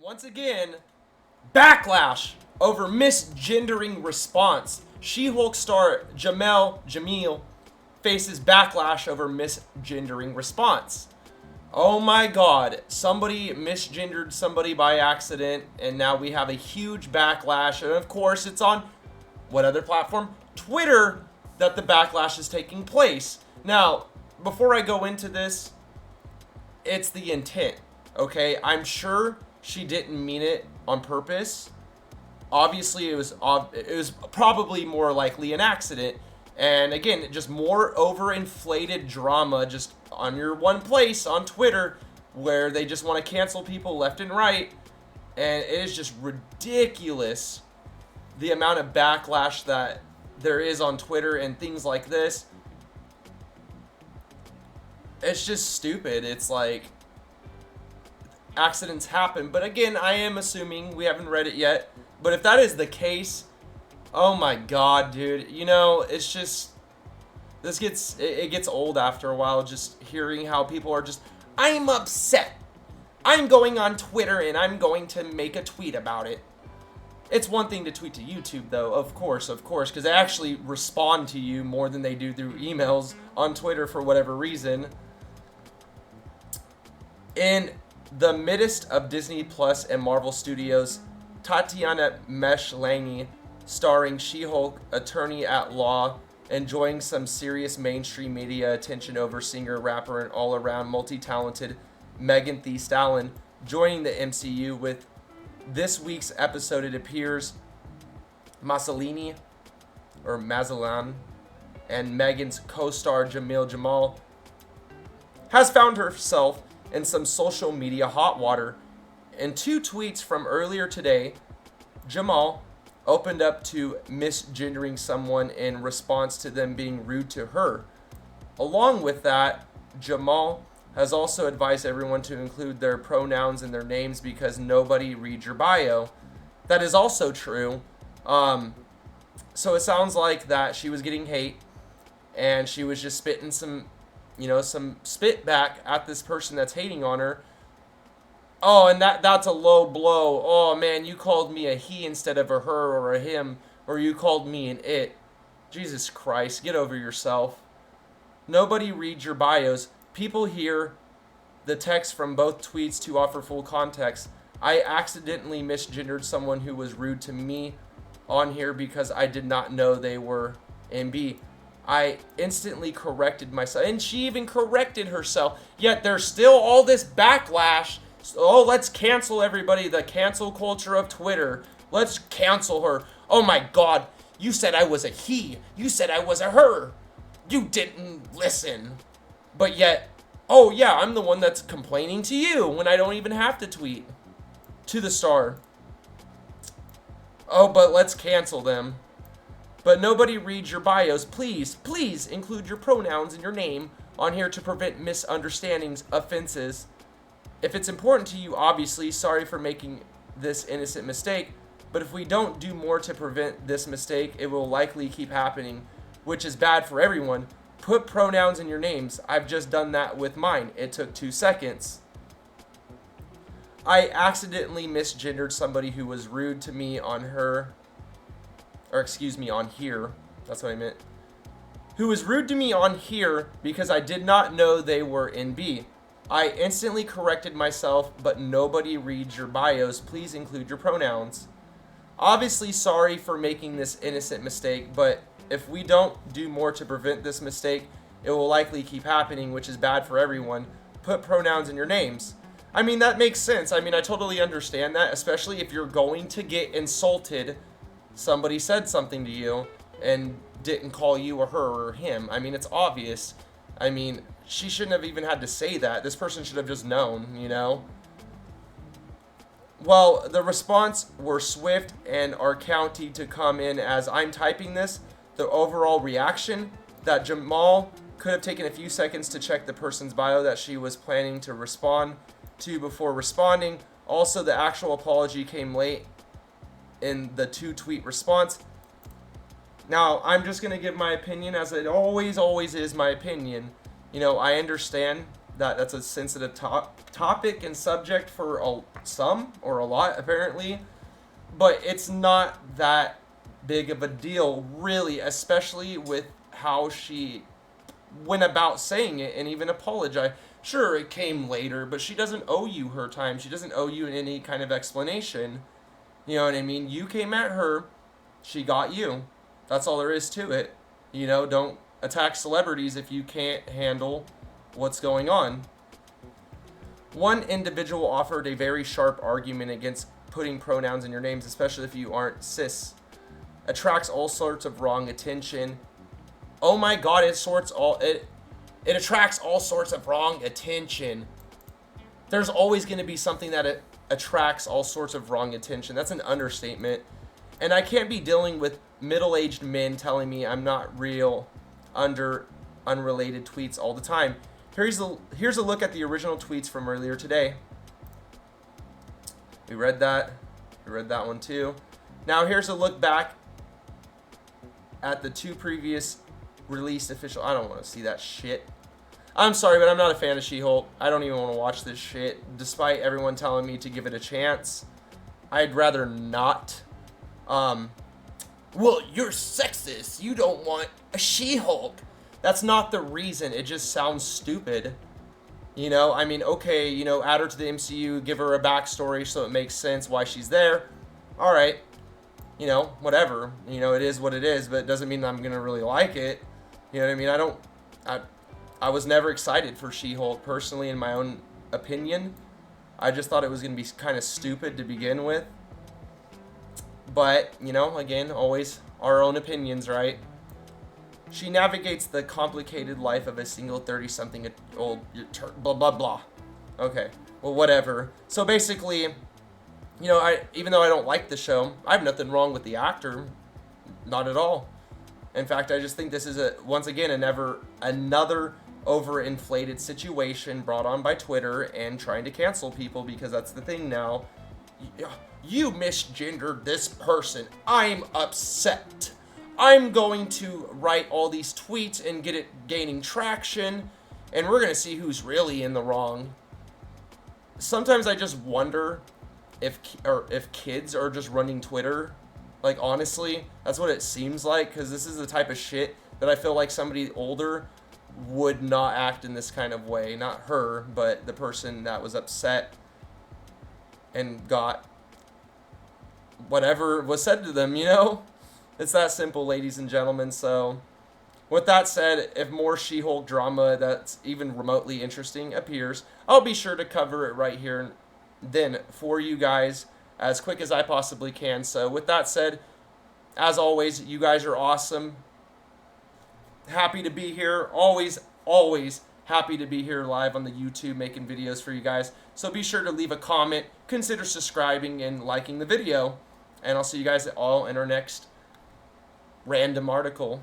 Once again, backlash over misgendering response. She-Hulk star Jamil faces backlash over misgendering response. Oh my god, somebody misgendered somebody by accident, and now we have a huge backlash. And of course, it's on what other platform? Twitter, that the backlash is taking place. Now, before I go into this, it's the intent, okay? I'm sure she didn't mean it on purpose. Obviously, it was probably more likely an accident. And again, just more overinflated drama just on your one place on Twitter where they just want to cancel people left and right. And it is just ridiculous the amount of backlash that there is on Twitter and things like this. It's just stupid. It's like accidents happen. But again, I am assuming, we haven't read it yet, but if that is the case, oh my god, dude. You know, it's just, it gets old after a while, just hearing how people are just, I'm upset. I'm going on Twitter and I'm going to make a tweet about it. It's one thing to tweet to YouTube, though, of course, because they actually respond to you more than they do through emails on Twitter for whatever reason. In the midst of Disney Plus and Marvel Studios, Tatiana Maslany, starring She-Hulk attorney at law, enjoying some serious mainstream media attention over singer, rapper, and all-around multi-talented Megan Thee Stallion, joining the MCU with this week's episode. It appears Maslany and Megan's co-star Jamil Jamal has found herself in some social media hot water. In two tweets from earlier today, Jamal opened up to misgendering someone in response to them being rude to her. Along with that, Jamal has also advised everyone to include their pronouns in their names because nobody reads your bio. That is also true. So it sounds like that she was getting hate and she was just spitting some spit back at this person that's hating on her. Oh, and that's a low blow. Oh man, you called me a he instead of a her or a him, or you called me an it. Jesus Christ, get over yourself. Nobody reads your bios. People hear the text from both tweets to offer full context. I accidentally misgendered someone who was rude to me on here because I did not know they were MB. I instantly corrected myself, and she even corrected herself, yet there's still all this backlash. Oh, let's cancel everybody, the cancel culture of Twitter. Let's cancel her. Oh my god, you said I was a he. You said I was a her. You didn't listen. But yet, oh yeah, I'm the one that's complaining to you when I don't even have to tweet to the star. Oh, but let's cancel them. But nobody reads your bios. Please include your pronouns in your name on here to prevent misunderstandings, offenses. If it's important to you, obviously, sorry for making this innocent mistake, but if we don't do more to prevent this mistake, it will likely keep happening, which is bad for everyone. Put pronouns in your names. I've just done that with mine. It took 2 seconds. I accidentally misgendered somebody who was rude to me on here. That's what I meant. Who was rude to me on here because I did not know they were in B. I instantly corrected myself, but nobody reads your bios. Please include your pronouns. Obviously, sorry for making this innocent mistake, but if we don't do more to prevent this mistake, it will likely keep happening, which is bad for everyone. Put pronouns in your names. I mean, that makes sense. I mean, I totally understand that, especially if you're going to get insulted. Somebody said something to you and didn't call you or her or him. I mean, it's obvious. I mean, she shouldn't have even had to say that. This person should have just known, you know? Well, the response were swift and are counting to come in as I'm typing this. The overall reaction that Jamal could have taken a few seconds to check the person's bio that she was planning to respond to before responding. Also, the actual apology came late in the 2-tweet response. Now, I'm just going to give my opinion, as it always is my opinion. You know, I understand that's a sensitive topic and subject for some or a lot apparently, but it's not that big of a deal really, especially with how she went about saying it and even apologize. Sure, it came later, but she doesn't owe you her time. She doesn't owe you any kind of explanation. You know what I mean? You came at her, she got you. That's all there is to it. You know, don't attack celebrities if you can't handle what's going on. One individual offered a very sharp argument against putting pronouns in your names, especially if you aren't cis. Attracts all sorts of wrong attention. Oh my god, it attracts all sorts of wrong attention. There's always going to be something that attracts all sorts of wrong attention. That's an understatement. And I can't be dealing with middle-aged men telling me I'm not real under unrelated tweets all the time. Here's a look at the original tweets from earlier today. We read that. We read that one too. Now here's a look back at the two previous released official. I don't want to see that shit. I'm sorry, but I'm not a fan of She-Hulk. I don't even want to watch this shit, despite everyone telling me to give it a chance. I'd rather not. Well, you're sexist. You don't want a She-Hulk. That's not the reason. It just sounds stupid. You know, I mean, okay, you know, add her to the MCU, give her a backstory so it makes sense why she's there. All right. You know, whatever. You know, it is what it is, but it doesn't mean I'm going to really like it. You know what I mean? I was never excited for She-Hulk, personally, in my own opinion. I just thought it was going to be kind of stupid to begin with. But, you know, again, always our own opinions, right? She navigates the complicated life of a single 30-something-old blah, blah, blah. Okay, well, whatever. So basically, you know, even though I don't like the show, I have nothing wrong with the actor. Not at all. In fact, I just think this is, once again, another overinflated situation brought on by Twitter and trying to cancel people, because that's the thing now. You misgendered this person. I'm upset. I'm going to write all these tweets and get it gaining traction, and we're going to see who's really in the wrong. Sometimes I just wonder if kids are just running Twitter. Like, honestly, that's what it seems like, because this is the type of shit that I feel like somebody older would not act in this kind of way. Not her, but the person that was upset and got whatever was said to them, you know? It's that simple, ladies and gentlemen. So, with that said, if more She-Hulk drama that's even remotely interesting appears, I'll be sure to cover it right here then for you guys as quick as I possibly can. So, with that said, as always, you guys are awesome. Happy to be here. Always, always happy to be here live on the YouTube making videos for you guys. So be sure to leave a comment, consider subscribing, and liking the video. And I'll see you guys all in our next random article.